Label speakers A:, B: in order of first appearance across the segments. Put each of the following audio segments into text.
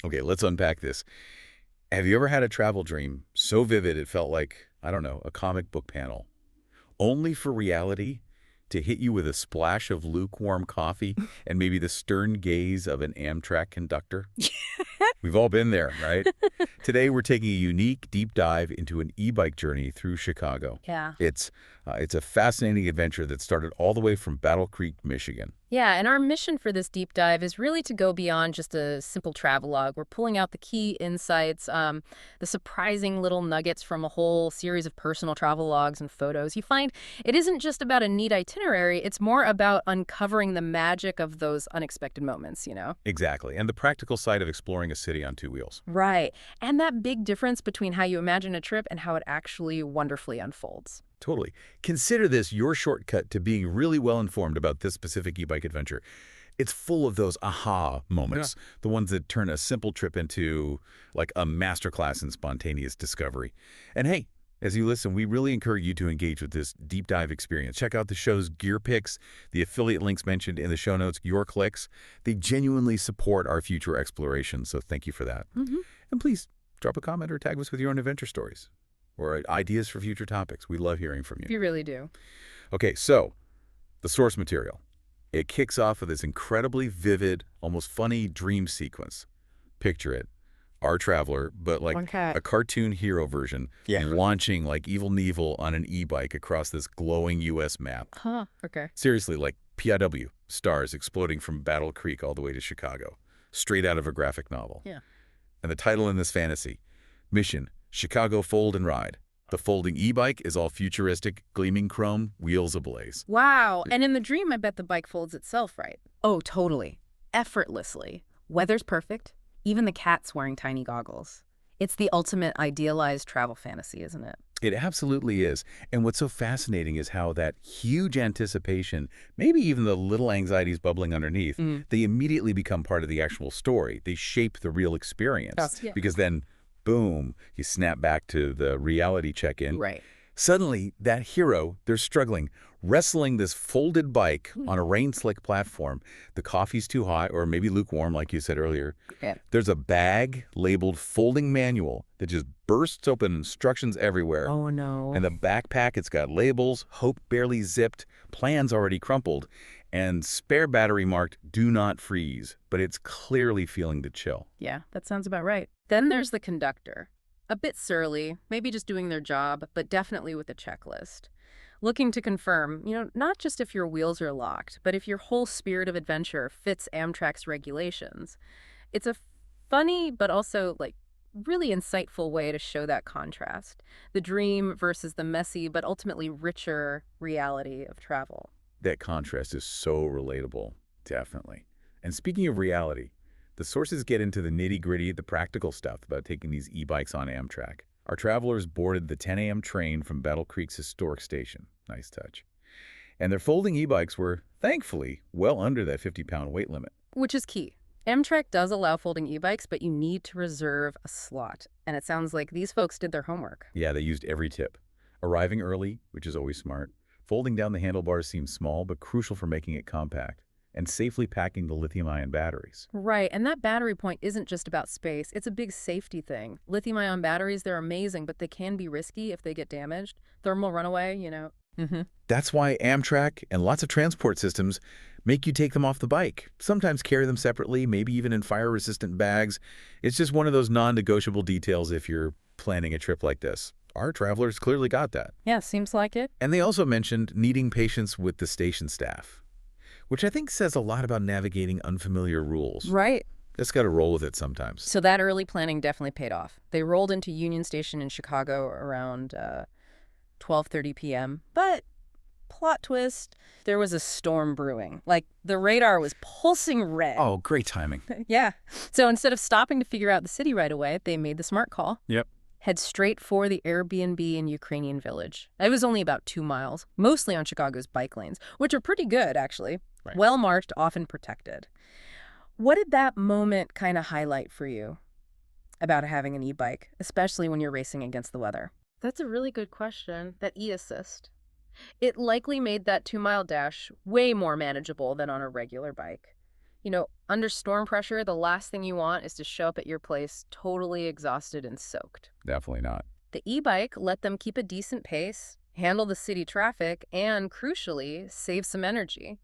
A: Okay, let's unpack this. Have you ever had a travel dream so vivid it felt like, I don't know, a comic book panel, only for reality to hit you with a splash of lukewarm coffee and maybe the stern gaze of an Amtrak conductor? We've all been there, right? Today, we're taking a unique deep dive into an e-bike journey through Chicago.
B: Yeah.
A: It's a fascinating adventure that started all the way from Battle Creek, Michigan.
B: Yeah, and our mission for this deep dive is really to go beyond just a simple travelogue. We're pulling out the key insights, the surprising little nuggets from a whole series of personal travel logs and photos. You find it isn't just about a neat itinerary, it's more about uncovering the magic of those unexpected moments.
A: Exactly, and the practical side of exploring a city on two wheels.
B: Right. And that big difference between how you imagine a trip and how it actually wonderfully unfolds.
A: Totally. Consider this your shortcut to being really well informed about this specific e-bike adventure. It's full of those aha moments, the ones that turn a simple trip into like a masterclass in spontaneous discovery. And hey, as you listen, we really encourage you to engage with this deep dive experience. Check out the show's gear picks, the affiliate links mentioned in the show notes, your clicks. They genuinely support our future exploration, so thank you for that. And please drop a comment or tag us with your own adventure stories or ideas for future topics. We love hearing from you.
B: You really do.
A: Okay, so the source material. It kicks off with this incredibly vivid, almost funny dream sequence. Picture it. Our traveler, but like
B: Okay.
A: a cartoon hero version, launching like Evil Knievel on an e-bike across this glowing U.S. map.
B: Huh. Okay.
A: Seriously, like PIW, stars exploding from Battle Creek all the way to Chicago, straight out of a graphic novel.
B: Yeah.
A: And the title in this fantasy, Mission, Chicago Fold and Ride. The folding e-bike is all futuristic, gleaming chrome, wheels ablaze.
B: Wow. And in the dream, I bet the bike folds itself, right? Oh, totally. Effortlessly. Weather's perfect. Even the cat's wearing tiny goggles. It's the ultimate idealized travel fantasy, isn't it?
A: It absolutely is. And what's so fascinating is how that huge anticipation, maybe even the little anxieties bubbling underneath, they immediately become part of the actual story. They shape the real experience.
B: Yeah.
A: Because then, boom, you snap back to the reality check-in.
B: Right.
A: Suddenly, that hero, they're struggling, wrestling this folded bike on a rain-slick platform. The coffee's too hot or maybe lukewarm, like you said earlier.
B: Yeah.
A: There's a bag labeled folding manual that just bursts open, instructions everywhere.
B: Oh, no.
A: And the backpack, it's got labels, hope barely zipped, plans already crumpled, and spare battery marked do not freeze, but it's clearly feeling the chill.
B: Yeah, that sounds about right. Then there's the conductor. A bit surly, maybe just doing their job, but definitely with a checklist. Looking to confirm, not just if your wheels are locked, but if your whole spirit of adventure fits Amtrak's regulations. It's a funny, but also, really insightful way to show that contrast. The dream versus the messy, but ultimately richer reality of travel.
A: That contrast is so relatable, definitely. And speaking of reality, the sources get into the nitty-gritty, the practical stuff about taking these e-bikes on Amtrak. Our travelers boarded the 10 a.m. train from Battle Creek's historic station. Nice touch. And their folding e-bikes were, thankfully, well under that 50-pound weight limit.
B: Which is key. Amtrak does allow folding e-bikes, but you need to reserve a slot. And it sounds like these folks did their homework.
A: Yeah, they used every tip. Arriving early, which is always smart. Folding down the handlebars seems small, but crucial for making it compact. And safely packing the lithium-ion batteries.
B: Right, and that battery point isn't just about space. It's a big safety thing. Lithium-ion batteries, they're amazing, but they can be risky if they get damaged. Thermal runaway.
A: That's why Amtrak and lots of transport systems make you take them off the bike. Sometimes carry them separately, maybe even in fire-resistant bags. It's just one of those non-negotiable details if you're planning a trip like this. Our travelers clearly got that.
B: Yeah, seems like it.
A: And they also mentioned needing patience with the station staff, which I think says a lot about navigating unfamiliar rules.
B: Right.
A: Just got to roll with it sometimes.
B: So that early planning definitely paid off. They rolled into Union Station in Chicago around 12:30 p.m. But, plot twist, there was a storm brewing. The radar was pulsing red.
A: Oh, great timing.
B: Yeah. So instead of stopping to figure out the city right away, they made the smart call.
A: Yep.
B: Head straight for the Airbnb in Ukrainian Village. It was only about 2 miles, mostly on Chicago's bike lanes, which are pretty good, actually.
A: Right.
B: Well marked, often protected. What did that moment kind of highlight for you about having an e-bike, especially when you're racing against the weather? That's a really good question. That e-assist. It likely made that 2-mile dash way more manageable than on a regular bike. Under storm pressure, the last thing you want is to show up at your place totally exhausted and soaked.
A: Definitely not.
B: The e-bike let them keep a decent pace, handle the city traffic, and, crucially, save some energy.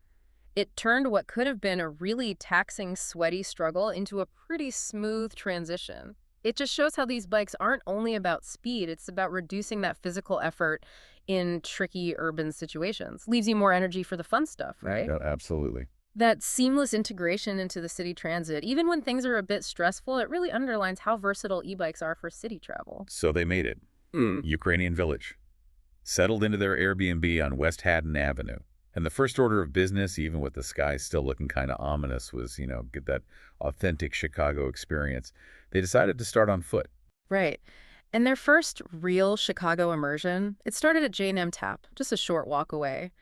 B: It turned what could have been a really taxing, sweaty struggle into a pretty smooth transition. It just shows how these bikes aren't only about speed, it's about reducing that physical effort in tricky urban situations. Leaves you more energy for the fun stuff, right?
A: Yeah, absolutely.
B: That seamless integration into the city transit, even when things are a bit stressful, it really underlines how versatile e-bikes are for city travel.
A: So they made it. Ukrainian village. Settled into their Airbnb on West Haddon Avenue. And the first order of business, even with the sky still looking kind of ominous, was, get that authentic Chicago experience. They decided to start on foot.
B: Right. And their first real Chicago immersion, it started at J&M Tap, just a short walk away.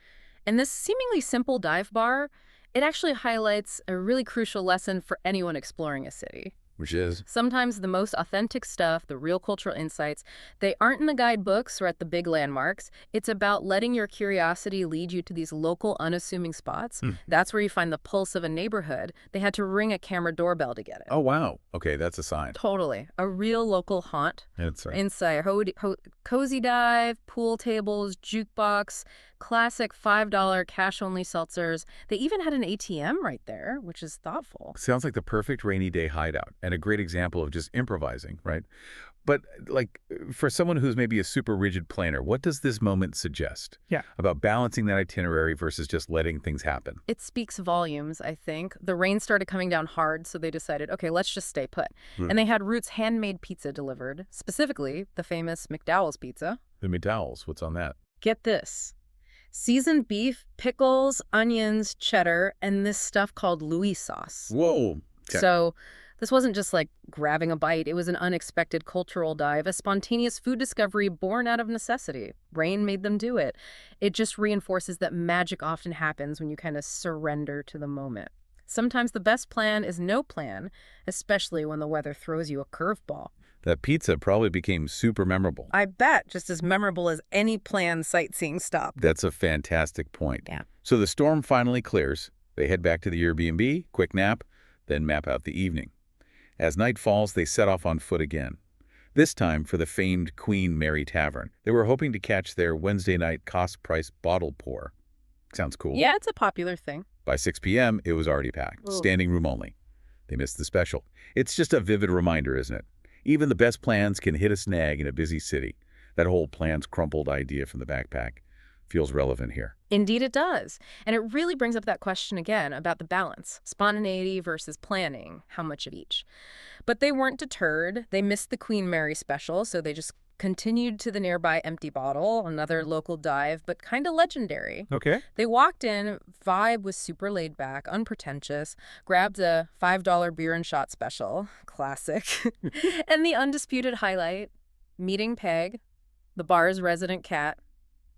B: And this seemingly simple dive bar, it actually highlights a really crucial lesson for anyone exploring a city.
A: Which is?
B: Sometimes the most authentic stuff, the real cultural insights, they aren't in the guidebooks or at the big landmarks. It's about letting your curiosity lead you to these local, unassuming spots. That's where you find the pulse of a neighborhood. They had to ring a camera doorbell to get it.
A: Oh, wow. Okay, that's a sign.
B: Totally. A real local haunt.
A: That's right.
B: Inside, cozy dive, pool tables, jukebox, classic $5 cash-only seltzers. They even had an ATM right there, which is thoughtful.
A: Sounds like the perfect rainy day hideout and a great example of just improvising, right? But for someone who's maybe a super rigid planner, what does this moment suggest?
C: Yeah.
A: About balancing that itinerary versus just letting things happen?
B: It speaks volumes, I think. The rain started coming down hard, so they decided, okay, let's just stay put. And they had Roots handmade pizza delivered, specifically the famous McDowell's pizza.
A: The McDowell's, what's on that?
B: Get this. Seasoned beef, pickles, onions, cheddar, and this stuff called Louis sauce.
A: Whoa. Okay.
B: So this wasn't just like grabbing a bite. It was an unexpected cultural dive, a spontaneous food discovery born out of necessity. Rain made them do it. It just reinforces that magic often happens when you kind of surrender to the moment. Sometimes the best plan is no plan, especially when the weather throws you a curveball.
A: That pizza probably became super memorable.
B: I bet, just as memorable as any planned sightseeing stop.
A: That's a fantastic point.
B: Yeah.
A: So the storm finally clears. They head back to the Airbnb, quick nap, then map out the evening. As night falls, they set off on foot again. This time for the famed Queen Mary Tavern. They were hoping to catch their Wednesday night cost-price bottle pour. Sounds cool.
B: Yeah, it's a popular thing.
A: By 6 p.m., it was already packed, standing room only. They missed the special. It's just a vivid reminder, isn't it? Even the best plans can hit a snag in a busy city. That whole plans crumpled idea from the backpack feels relevant here.
B: Indeed it does. And it really brings up that question again about the balance. Spontaneity versus planning. How much of each? But they weren't deterred. They missed the Queen Mary special, so they just continued to the nearby Empty Bottle, another local dive, but kind of legendary.
C: Okay.
B: They walked in, vibe was super laid back, unpretentious, grabbed a $5 beer and shot special, classic, and the undisputed highlight, meeting Peg, the bar's resident cat,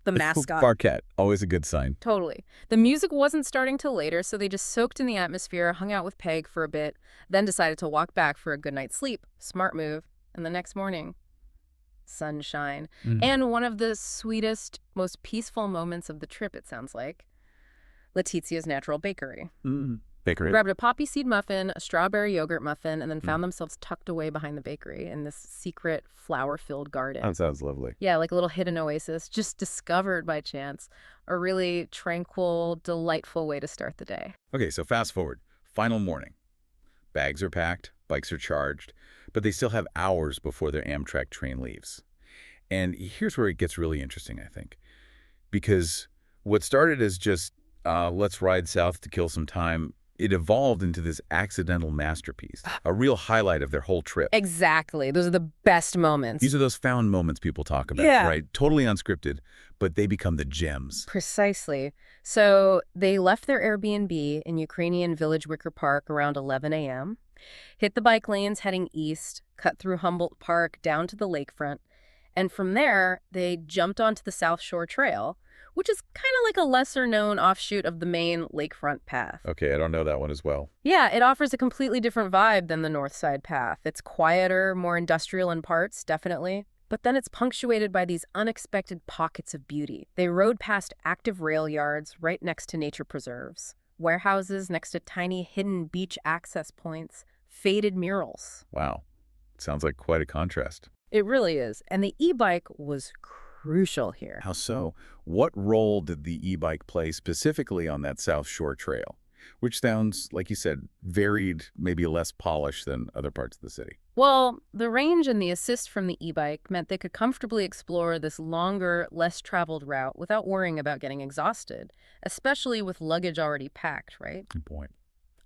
B: the mascot.
A: Bar cat, always a good sign.
B: Totally. The music wasn't starting till later, so they just soaked in the atmosphere, hung out with Peg for a bit, then decided to walk back for a good night's sleep. Smart move. And the next morning, sunshine. And one of the sweetest, most peaceful moments of the trip, it sounds like, Letitia's Natural Bakery.
A: Bakery.
B: Grabbed a poppy seed muffin, a strawberry yogurt muffin, and then found themselves tucked away behind the bakery in this secret flower-filled garden.
A: That sounds lovely.
B: Yeah, like a little hidden oasis, just discovered by chance. A really tranquil, delightful way to start the day.
A: Okay, so fast forward. Final morning. Bags are packed, bikes are charged, but they still have hours before their Amtrak train leaves. And here's where it gets really interesting, I think. Because what started as just, let's ride south to kill some time, it evolved into this accidental masterpiece, a real highlight of their whole trip.
B: Exactly. Those are the best moments.
A: These are those found moments people talk about, right? Totally unscripted, but they become the gems.
B: Precisely. So they left their Airbnb in Ukrainian village Wicker Park around 11 a.m., hit the bike lanes heading east, cut through Humboldt Park down to the lakefront, and from there, they jumped onto the South Shore Trail, which is kind of like a lesser-known offshoot of the main lakefront path.
A: Okay, I don't know that one as well.
B: Yeah, it offers a completely different vibe than the North Side path. It's quieter, more industrial in parts, definitely. But then it's punctuated by these unexpected pockets of beauty. They rode past active rail yards right next to nature preserves. Warehouses next to tiny hidden beach access points, faded murals.
A: Wow. Sounds like quite a contrast.
B: It really is. And the e-bike was crucial here.
A: How so? What role did the e-bike play specifically on that South Shore trail? Which sounds, like you said, varied, maybe less polished than other parts of the city.
B: Well, the range and the assist from the e-bike meant they could comfortably explore this longer, less traveled route without worrying about getting exhausted, especially with luggage already packed, right?
A: Good point.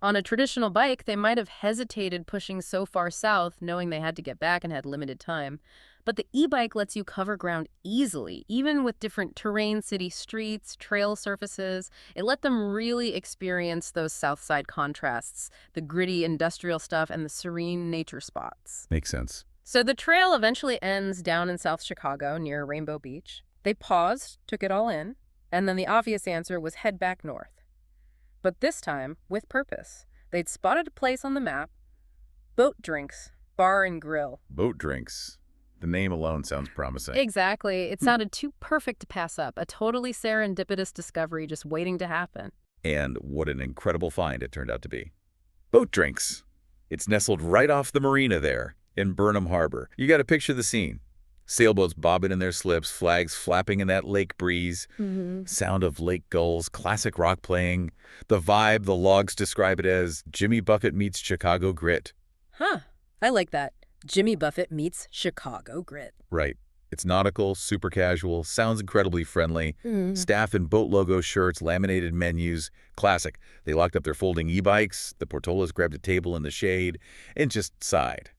B: On a traditional bike, they might have hesitated pushing so far south, knowing they had to get back and had limited time. But the e-bike lets you cover ground easily, even with different terrain, city streets, trail surfaces. It let them really experience those south side contrasts, the gritty industrial stuff and the serene nature spots.
A: Makes sense.
B: So the trail eventually ends down in South Chicago near Rainbow Beach. They paused, took it all in, and then the obvious answer was head back north. But this time, with purpose. They'd spotted a place on the map, Boat Drinks, Bar and Grill.
A: Boat Drinks. The name alone sounds promising.
B: Exactly. It sounded too perfect to pass up. A totally serendipitous discovery just waiting to happen.
A: And what an incredible find it turned out to be. Boat Drinks. It's nestled right off the marina there in Burnham Harbor. You got to picture the scene. Sailboats bobbing in their slips, flags flapping in that lake breeze, sound of lake gulls, classic rock playing. The vibe, the logs describe it as Jimmy Buffett meets Chicago grit.
B: Huh. I like that. Jimmy Buffett meets Chicago grit.
A: Right. It's nautical, super casual, sounds incredibly friendly. Staff in boat logo shirts, laminated menus. Classic. They locked up their folding e-bikes. The Portolas grabbed a table in the shade and just sighed.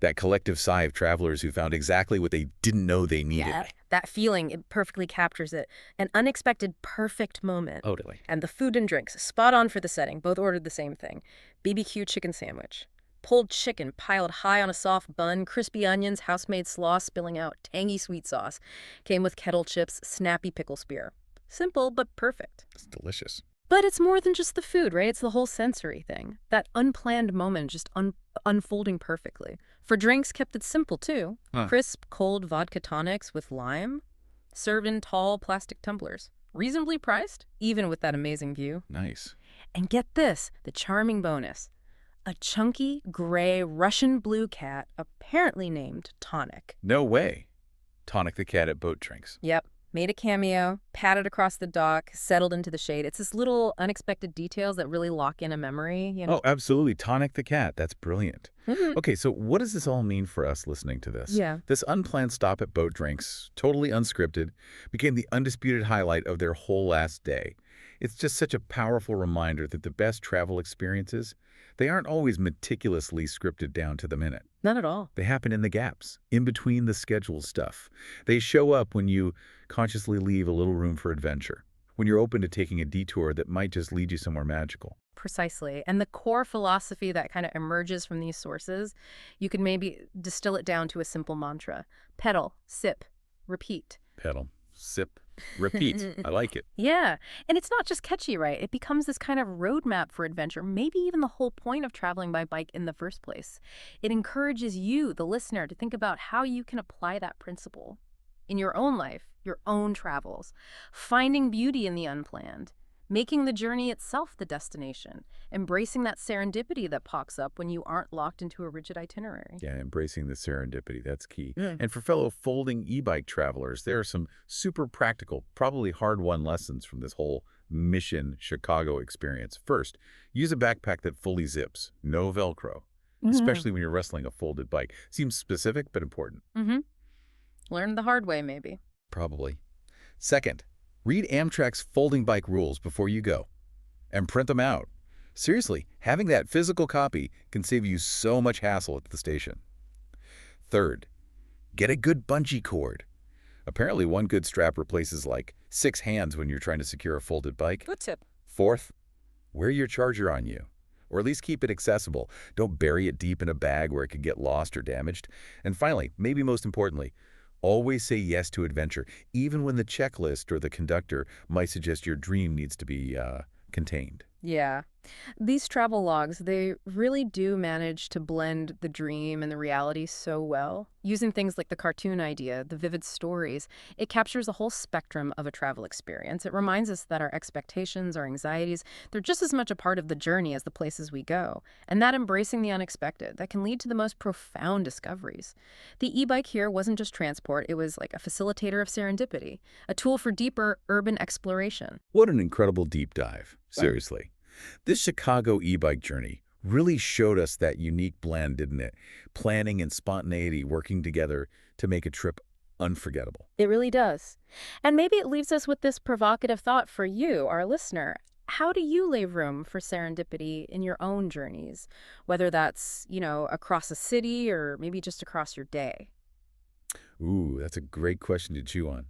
A: That collective sigh of travelers who found exactly what they didn't know they needed.
B: Yeah, that feeling, it perfectly captures it. An unexpected perfect moment.
A: Totally.
B: And the food and drinks, spot on for the setting. Both ordered the same thing. BBQ chicken sandwich. Pulled chicken piled high on a soft bun, crispy onions, house-made slaw spilling out, tangy sweet sauce. Came with kettle chips, snappy pickle spear. Simple, but perfect.
A: It's delicious.
B: But it's more than just the food, right? It's the whole sensory thing. That unplanned moment just unfolding perfectly. For drinks, kept it simple, too. Crisp, cold vodka tonics with lime, served in tall plastic tumblers. Reasonably priced, even with that amazing view.
A: Nice.
B: And get this, the charming bonus. A chunky, gray, Russian blue cat, apparently named Tonic.
A: No way. Tonic the cat at Boat Drinks.
B: Yep. Made a cameo, patted across the dock, settled into the shade. It's this little unexpected details that really lock in a memory, you know?
A: Oh, absolutely. Tonic the cat. That's brilliant. Okay, so what does this all mean for us listening to this?
B: Yeah.
A: This unplanned stop at Boat Drinks, totally unscripted, became the undisputed highlight of their whole last day. It's just such a powerful reminder that the best travel experiences, they aren't always meticulously scripted down to the minute.
B: Not at all.
A: They happen in the gaps, in between the scheduled stuff. They show up when you consciously leave a little room for adventure, when you're open to taking a detour that might just lead you somewhere magical.
B: Precisely. And the core philosophy that kind of emerges from these sources, you could maybe distill it down to a simple mantra. Pedal, sip, repeat.
A: Pedal, sip, repeat. I like it.
B: Yeah. And it's not just catchy, right? It becomes this kind of roadmap for adventure, maybe even the whole point of traveling by bike in the first place. It encourages you, the listener, to think about how you can apply that principle in your own life, your own travels, finding beauty in the unplanned, making the journey itself the destination, embracing that serendipity that pops up when you aren't locked into a rigid itinerary.
A: Yeah, embracing the serendipity, that's key. And for fellow folding e-bike travelers, there are some super practical, probably hard-won lessons from this whole Mission Chicago experience. First, use a backpack that fully zips, no Velcro, especially when you're wrestling a folded bike. Seems specific, but important.
B: Learn the hard way, maybe.
A: Probably. Second, read Amtrak's folding bike rules before you go and print them out. Seriously, having that physical copy can save you so much hassle at the station. Third, get a good bungee cord. Apparently, one good strap replaces like 6 hands when you're trying to secure a folded bike.
B: Good tip.
A: Fourth, wear your charger on you, or at least keep it accessible. Don't bury it deep in a bag where it could get lost or damaged. And finally, maybe most importantly, always say yes to adventure, even when the checklist or the conductor might suggest your dream needs to be contained.
B: Yeah. These travel logs, they really do manage to blend the dream and the reality so well. Using things like the cartoon idea, the vivid stories, it captures the whole spectrum of a travel experience. It reminds us that our expectations, our anxieties, they're just as much a part of the journey as the places we go. And that embracing the unexpected, that can lead to the most profound discoveries. The e-bike here wasn't just transport, it was like a facilitator of serendipity, a tool for deeper urban exploration.
A: What an incredible deep dive, seriously. This Chicago e-bike journey really showed us that unique blend, didn't it? Planning and spontaneity working together to make a trip unforgettable.
B: It really does. And maybe it leaves us with this provocative thought for you, our listener. How do you leave room for serendipity in your own journeys? Whether that's, across a city or maybe just across your day.
A: Ooh, that's a great question to chew on.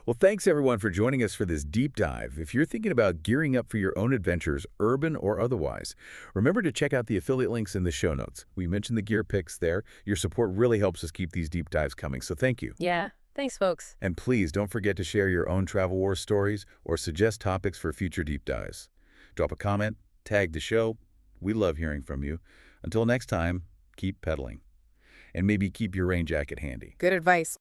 A: Well, thanks everyone for joining us for this deep dive. If you're thinking about gearing up for your own adventures, urban or otherwise, remember to check out the affiliate links in the show notes. We mentioned the gear picks there. Your support really helps us keep these deep dives coming, so thank you.
B: Yeah. Thanks, folks.
A: And please don't forget to share your own travel war stories or suggest topics for future deep dives. Drop a comment, tag the show. We love hearing from you. Until next time, keep pedaling. And maybe keep your rain jacket handy.
B: Good advice.